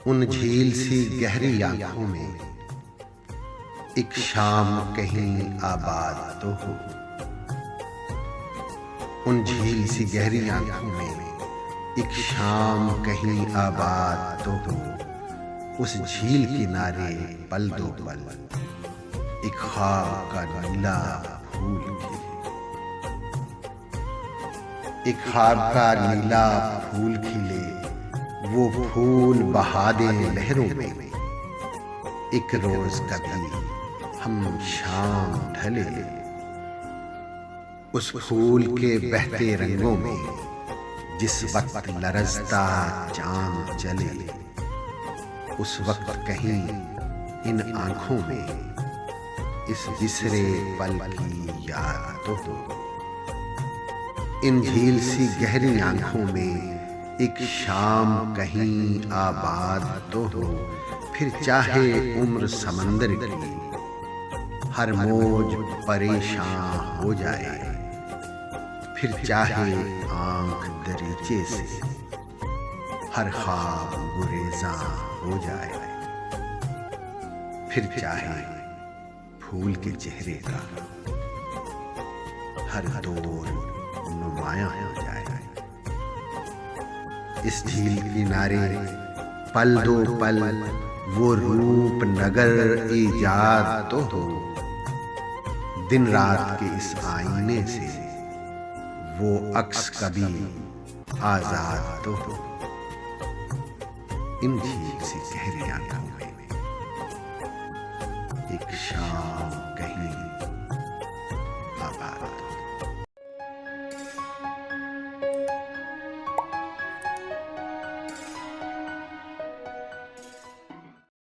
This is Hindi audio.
उन झील सी गहरी आंखों में एक शाम कहीं आबाद तो हो। उन झील सी गहरी आंखों में एक शाम कहीं आबाद तो हो। उस झील किनारे पल दो पल एक ख्वाब का नीला फूल खिले। एक ख्वाब का नीला फूल खिले, वो फूल बहा दे लहरों में। एक रोज कभी हम शाम ढले, उस फूल के बहते रंगों में जिस वक्त लरजता चांद चले। उस वक्त कहीं इन आंखों में इस बिसरे पल की याद तो हो। इन झील सी गहरी आंखों में एक शाम कहीं आबाद तो हो। फिर चाहे उम्र समंदर की हर मौज परेशान हो जाए, फिर चाहे आंख दरीचे से हर ख्वाब गुरेज़ां हो जाए, फिर चाहे फूल के चेहरे का हर दौर नुमायां हो जाए। इस झील किनारे पल दो पल वो रूप नगर ईजाद तो हो। दिन रात के इस आईने से वो अक्स कभी आजाद तो हो। इन झील सी गहरी आंखों में एक शाम कहीं